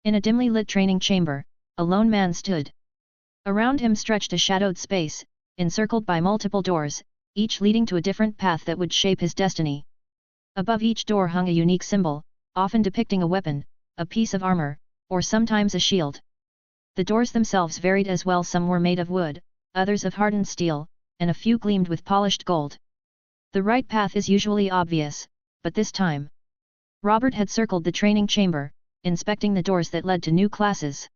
In a dimly lit training chamber, a lone man stood. Around him stretched a shadowed space, encircled by multiple doors, each leading to a different path that would shape his destiny. Above each door hung a unique symbol, often depicting a weapon, a piece of armor, or sometimes a shield. The doors themselves varied as well, some were made of wood, others of hardened steel, and a few gleamed with polished gold. The right path is usually obvious, but this time, Robert had circled the training chamber, inspecting the doors that led to new classes.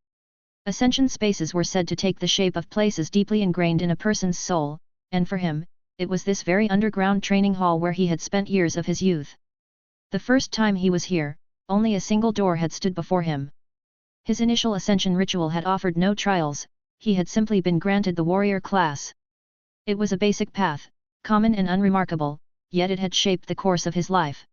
Ascension spaces were said to take the shape of places deeply ingrained in a person's soul, and for him, it was this very underground training hall where he had spent years of his youth. The first time he was here, only a single door had stood before him. His initial ascension ritual had offered no trials, he had simply been granted the warrior class. It was a basic path, common and unremarkable, yet it had shaped the course of his life.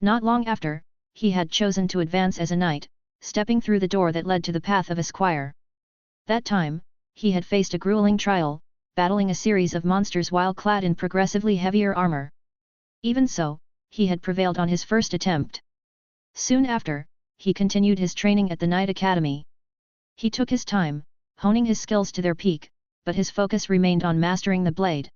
Not long after, he had chosen to advance as a knight, stepping through the door that led to the path of a squire. That time, he had faced a grueling trial, battling a series of monsters while clad in progressively heavier armor. Even so, he had prevailed on his first attempt. Soon after, he continued his training at the Knight Academy. He took his time, honing his skills to their peak, but his focus remained on mastering the blade.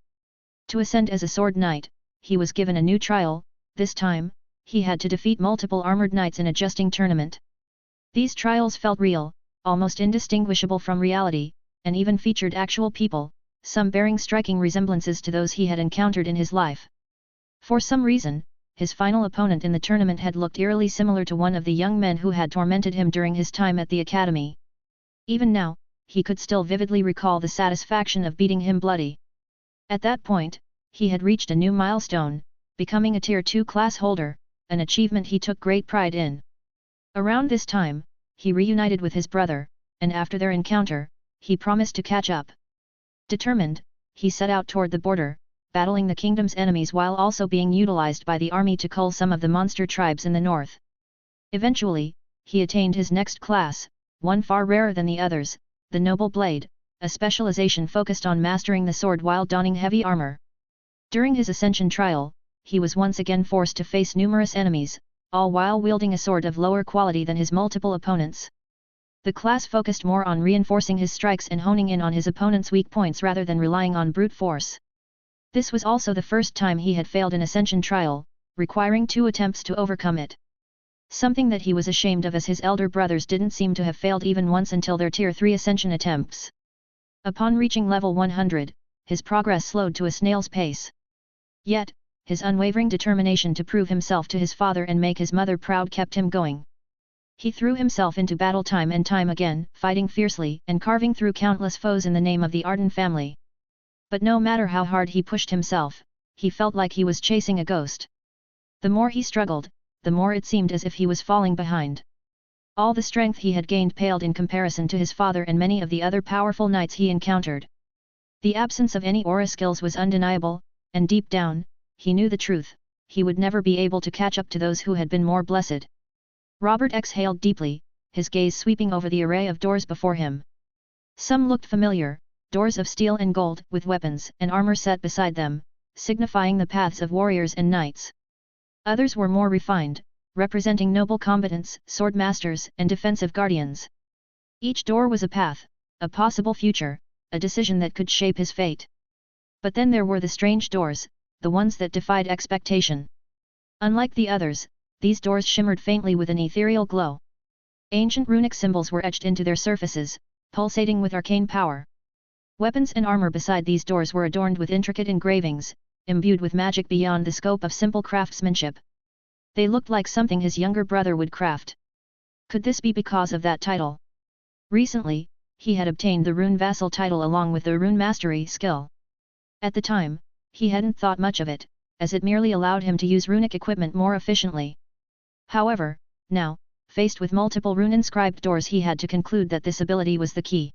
To ascend as a sword knight, he was given a new trial. This time, he had to defeat multiple armored knights in a jousting tournament. These trials felt real, almost indistinguishable from reality, and even featured actual people, some bearing striking resemblances to those he had encountered in his life. For some reason, his final opponent in the tournament had looked eerily similar to one of the young men who had tormented him during his time at the academy. Even now, he could still vividly recall the satisfaction of beating him bloody. At that point, he had reached a new milestone, becoming a Tier 2 class holder, an achievement he took great pride in. Around this time, he reunited with his brother, and after their encounter, he promised to catch up. Determined, he set out toward the border, battling the kingdom's enemies while also being utilized by the army to cull some of the monster tribes in the north. Eventually, he attained his next class, one far rarer than the others, the Noble Blade, a specialization focused on mastering the sword while donning heavy armor. During his ascension trial, he was once again forced to face numerous enemies, all while wielding a sword of lower quality than his multiple opponents. The class focused more on reinforcing his strikes and honing in on his opponent's weak points rather than relying on brute force. This was also the first time he had failed an ascension trial, requiring 2 attempts to overcome it. Something that he was ashamed of, as his elder brothers didn't seem to have failed even once until their Tier 3 ascension attempts. Upon reaching level 100, his progress slowed to a snail's pace. Yet, his unwavering determination to prove himself to his father and make his mother proud kept him going. He threw himself into battle time and time again, fighting fiercely and carving through countless foes in the name of the Arden family. But no matter how hard he pushed himself, he felt like he was chasing a ghost. The more he struggled, the more it seemed as if he was falling behind. All the strength he had gained paled in comparison to his father and many of the other powerful knights he encountered. The absence of any aura skills was undeniable, and deep down, he knew the truth: he would never be able to catch up to those who had been more blessed. Robert exhaled deeply, his gaze sweeping over the array of doors before him. Some looked familiar, doors of steel and gold with weapons and armor set beside them, signifying the paths of warriors and knights. Others were more refined, representing noble combatants, sword masters, and defensive guardians. Each door was a path, a possible future, a decision that could shape his fate. But then there were the strange doors, the ones that defied expectation. Unlike the others, these doors shimmered faintly with an ethereal glow. Ancient runic symbols were etched into their surfaces, pulsating with arcane power. Weapons and armor beside these doors were adorned with intricate engravings, imbued with magic beyond the scope of simple craftsmanship. They looked like something his younger brother would craft. Could this be because of that title? Recently, he had obtained the Rune Vassal title along with the Rune Mastery skill. At the time, he hadn't thought much of it, as it merely allowed him to use runic equipment more efficiently. However, now, faced with multiple rune-inscribed doors, he had to conclude that this ability was the key.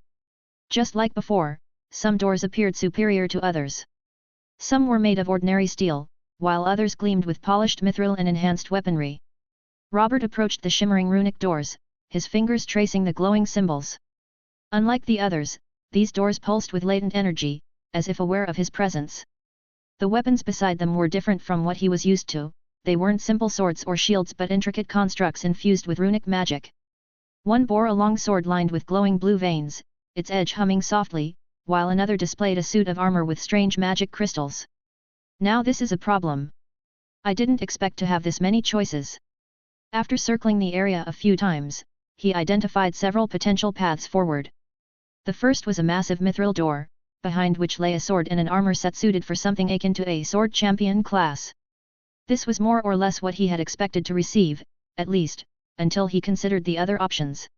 Just like before, some doors appeared superior to others. Some were made of ordinary steel, while others gleamed with polished mithril and enhanced weaponry. Robert approached the shimmering runic doors, his fingers tracing the glowing symbols. Unlike the others, these doors pulsed with latent energy, as if aware of his presence. The weapons beside them were different from what he was used to. They weren't simple swords or shields but intricate constructs infused with runic magic. One bore a long sword lined with glowing blue veins, its edge humming softly, while another displayed a suit of armor with strange magic crystals. Now this is a problem. I didn't expect to have this many choices. After circling the area a few times, he identified several potential paths forward. The first was a massive mithril door, behind which lay a sword and an armor set suited for something akin to a sword champion class. This was more or less what he had expected to receive, at least, until he considered the other options.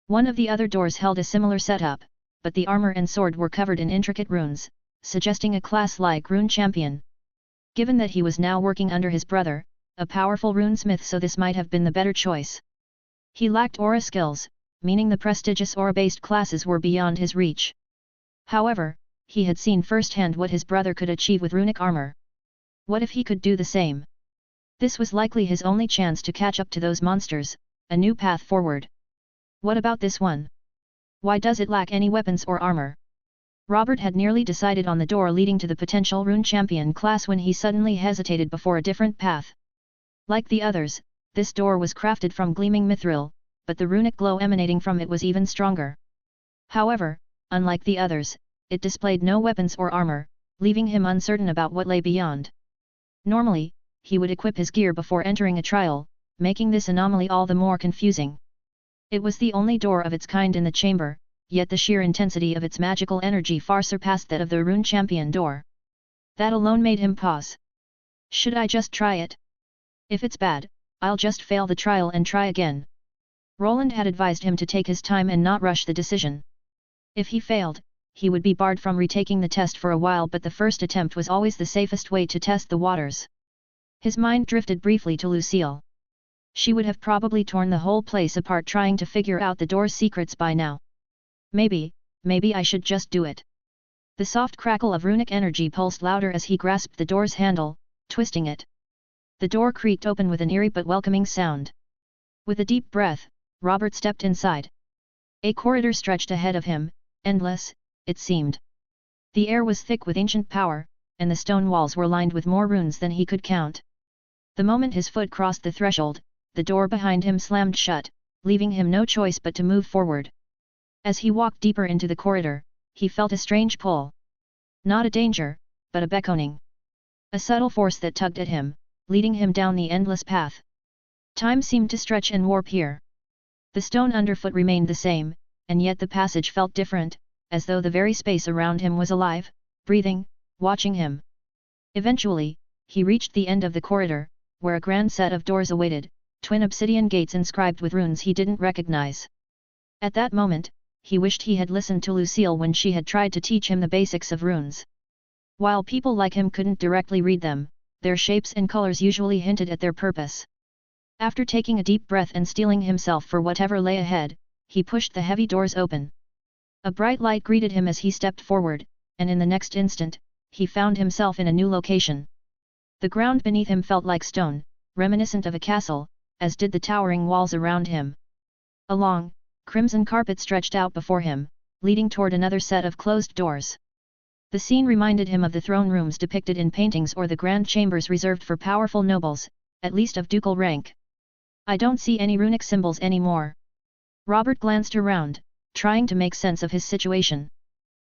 One of the other doors held a similar setup, but the armor and sword were covered in intricate runes, suggesting a class like rune champion. Given that he was now working under his brother, a powerful runesmith, so this might have been the better choice. He lacked aura skills, meaning the prestigious aura-based classes were beyond his reach. However, he had seen firsthand what his brother could achieve with runic armor. What if he could do the same? This was likely his only chance to catch up to those monsters, a new path forward. What about this one? Why does it lack any weapons or armor? Robert had nearly decided on the door leading to the potential rune champion class when he suddenly hesitated before a different path. Like the others, this door was crafted from gleaming mithril, but the runic glow emanating from it was even stronger. However, unlike the others, it displayed no weapons or armor, leaving him uncertain about what lay beyond. Normally, he would equip his gear before entering a trial, making this anomaly all the more confusing. It was the only door of its kind in the chamber, yet the sheer intensity of its magical energy far surpassed that of the rune champion door. That alone made him pause. Should I just try it? If it's bad, I'll just fail the trial and try again. Roland had advised him to take his time and not rush the decision. If he failed, he would be barred from retaking the test for a while, but the first attempt was always the safest way to test the waters. His mind drifted briefly to Lucille. She would have probably torn the whole place apart trying to figure out the door's secrets by now. Maybe I should just do it. The soft crackle of runic energy pulsed louder as he grasped the door's handle, twisting it. The door creaked open with an eerie but welcoming sound. With a deep breath, Robert stepped inside. A corridor stretched ahead of him, endless, it seemed. The air was thick with ancient power, and the stone walls were lined with more runes than he could count. The moment his foot crossed the threshold, the door behind him slammed shut, leaving him no choice but to move forward. As he walked deeper into the corridor, he felt a strange pull. Not a danger, but a beckoning. A subtle force that tugged at him, leading him down the endless path. Time seemed to stretch and warp here. The stone underfoot remained the same, and yet the passage felt different, as though the very space around him was alive, breathing, watching him. Eventually, he reached the end of the corridor, where a grand set of doors awaited, twin obsidian gates inscribed with runes he didn't recognize. At that moment, he wished he had listened to Lucille when she had tried to teach him the basics of runes. While people like him couldn't directly read them, their shapes and colors usually hinted at their purpose. After taking a deep breath and steeling himself for whatever lay ahead, he pushed the heavy doors open. A bright light greeted him as he stepped forward, and in the next instant, he found himself in a new location. The ground beneath him felt like stone, reminiscent of a castle, as did the towering walls around him. A long, crimson carpet stretched out before him, leading toward another set of closed doors. The scene reminded him of the throne rooms depicted in paintings or the grand chambers reserved for powerful nobles, at least of ducal rank. I don't see any runic symbols anymore. Robert glanced around, trying to make sense of his situation.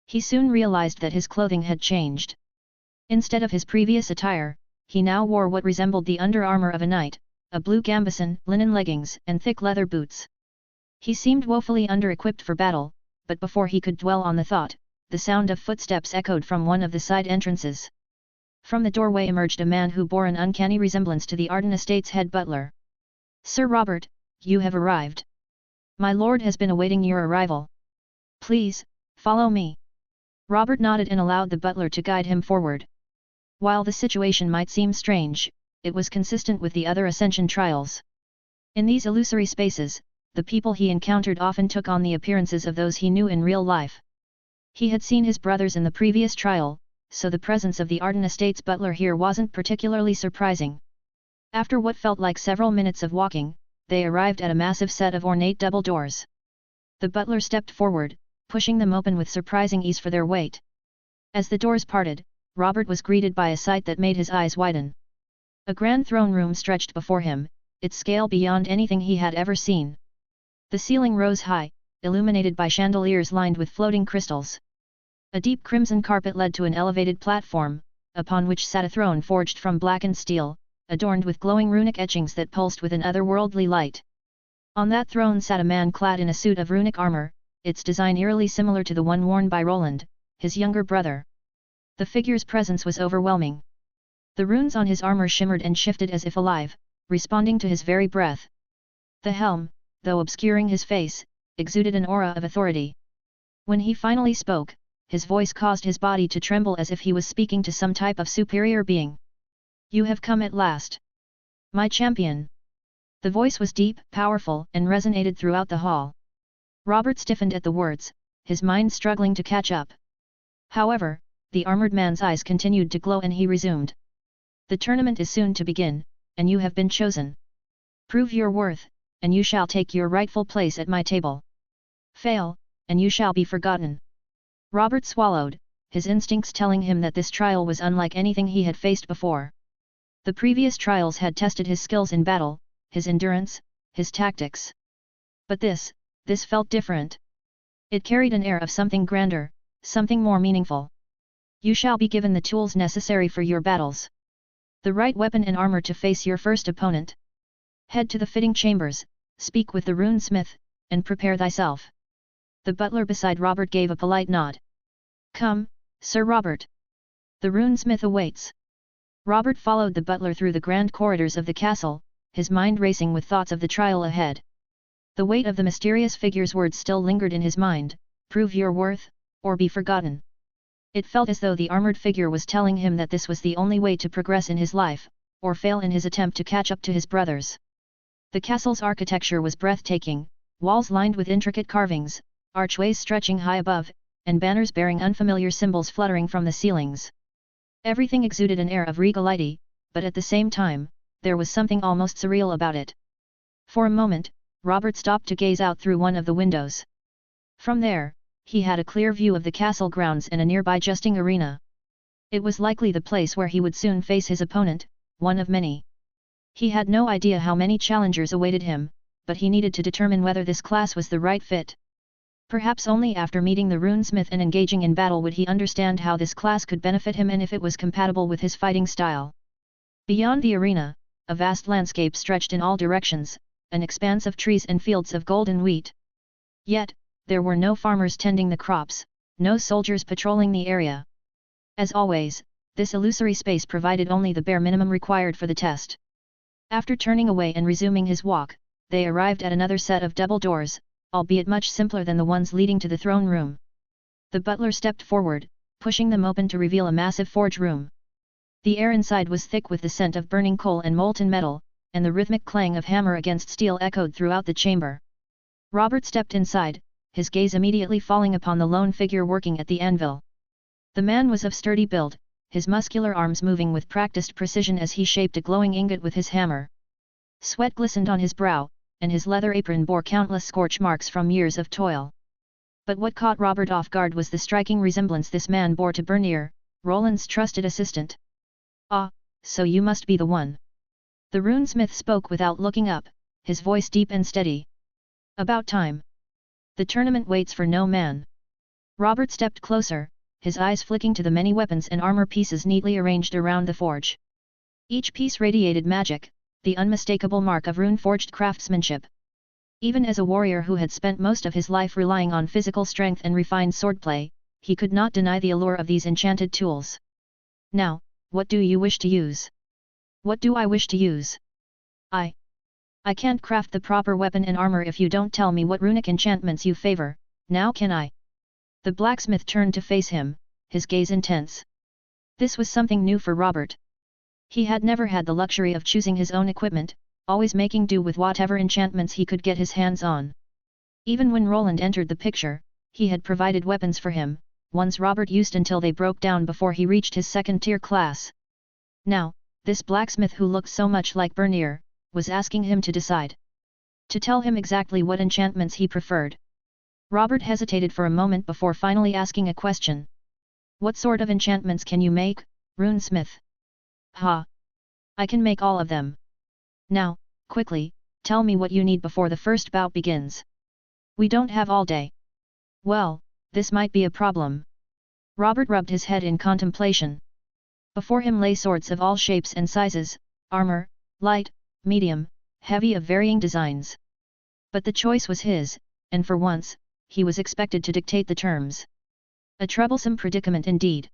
He soon realized that his clothing had changed. Instead of his previous attire, he now wore what resembled the underarmor of a knight, a blue gambeson, linen leggings, and thick leather boots. He seemed woefully under-equipped for battle, but before he could dwell on the thought, the sound of footsteps echoed from one of the side entrances. From the doorway emerged a man who bore an uncanny resemblance to the Arden Estate's head butler. "Sir Robert, you have arrived. My lord has been awaiting your arrival. Please, follow me." Robert nodded and allowed the butler to guide him forward. While the situation might seem strange, it was consistent with the other Ascension trials. In these illusory spaces, the people he encountered often took on the appearances of those he knew in real life. He had seen his brothers in the previous trial, so the presence of the Arden Estate's butler here wasn't particularly surprising. After what felt like several minutes of walking, they arrived at a massive set of ornate double doors. The butler stepped forward, pushing them open with surprising ease for their weight. As the doors parted, Robert was greeted by a sight that made his eyes widen. A grand throne room stretched before him, its scale beyond anything he had ever seen. The ceiling rose high, illuminated by chandeliers lined with floating crystals. A deep crimson carpet led to an elevated platform, upon which sat a throne forged from blackened steel, adorned with glowing runic etchings that pulsed with an otherworldly light. On that throne sat a man clad in a suit of runic armor, its design eerily similar to the one worn by Roland, his younger brother. The figure's presence was overwhelming. The runes on his armor shimmered and shifted as if alive, responding to his very breath. The helm, though obscuring his face, exuded an aura of authority. When he finally spoke, his voice caused his body to tremble as if he was speaking to some type of superior being. "You have come at last. My champion." The voice was deep, powerful, and resonated throughout the hall. Robert stiffened at the words, his mind struggling to catch up. However, the armored man's eyes continued to glow and he resumed. "The tournament is soon to begin, and you have been chosen. Prove your worth, and you shall take your rightful place at my table. Fail, and you shall be forgotten." Robert swallowed, his instincts telling him that this trial was unlike anything he had faced before. The previous trials had tested his skills in battle, his endurance, his tactics. But this felt different. It carried an air of something grander, something more meaningful. "You shall be given the tools necessary for your battles. The right weapon and armor to face your first opponent. Head to the fitting chambers, speak with the runesmith, and prepare thyself." The butler beside Robert gave a polite nod. "Come, Sir Robert. The runesmith awaits." Robert followed the butler through the grand corridors of the castle, his mind racing with thoughts of the trial ahead. The weight of the mysterious figure's words still lingered in his mind, "Prove your worth, or be forgotten." It felt as though the armored figure was telling him that this was the only way to progress in his life, or fail in his attempt to catch up to his brothers. The castle's architecture was breathtaking, walls lined with intricate carvings, archways stretching high above, and banners bearing unfamiliar symbols fluttering from the ceilings. Everything exuded an air of regality, but at the same time, there was something almost surreal about it. For a moment, Robert stopped to gaze out through one of the windows. From there, he had a clear view of the castle grounds and a nearby jousting arena. It was likely the place where he would soon face his opponent, one of many. He had no idea how many challengers awaited him, but he needed to determine whether this class was the right fit. Perhaps only after meeting the runesmith and engaging in battle would he understand how this class could benefit him and if it was compatible with his fighting style. Beyond the arena, a vast landscape stretched in all directions, an expanse of trees and fields of golden wheat. Yet, there were no farmers tending the crops, no soldiers patrolling the area. As always, this illusory space provided only the bare minimum required for the test. After turning away and resuming his walk, they arrived at another set of double doors, albeit much simpler than the ones leading to the throne room. The butler stepped forward, pushing them open to reveal a massive forge room. The air inside was thick with the scent of burning coal and molten metal, and the rhythmic clang of hammer against steel echoed throughout the chamber. Robert stepped inside, his gaze immediately falling upon the lone figure working at the anvil. The man was of sturdy build, his muscular arms moving with practiced precision as he shaped a glowing ingot with his hammer. Sweat glistened on his brow, and his leather apron bore countless scorch marks from years of toil. But what caught Robert off guard was the striking resemblance this man bore to Bernier, Roland's trusted assistant. "Ah, so you must be the one." The runesmith spoke without looking up, his voice deep and steady. "About time. The tournament waits for no man." Robert stepped closer, his eyes flicking to the many weapons and armor pieces neatly arranged around the forge. Each piece radiated magic, the unmistakable mark of rune-forged craftsmanship. Even as a warrior who had spent most of his life relying on physical strength and refined swordplay, he could not deny the allure of these enchanted tools. "Now, what do you wish to use?" "What do I wish to use? I can't craft the proper weapon and armor if you don't tell me what runic enchantments you favor, now can I?" The blacksmith turned to face him, his gaze intense. This was something new for Robert. He had never had the luxury of choosing his own equipment, always making do with whatever enchantments he could get his hands on. Even when Roland entered the picture, he had provided weapons for him, ones Robert used until they broke down before he reached his second-tier class. Now, this blacksmith who looked so much like Bernier, was asking him to decide. To tell him exactly what enchantments he preferred. Robert hesitated for a moment before finally asking a question. "What sort of enchantments can you make, runesmith?" "Ha! I can make all of them. Now, quickly, tell me what you need before the first bout begins." We don't have all day. Well, this might be a problem. Robert rubbed his head in contemplation. Before him lay swords of all shapes and sizes, armor, light, medium, heavy of varying designs. But the choice was his, and for once, he was expected to dictate the terms. A troublesome predicament indeed.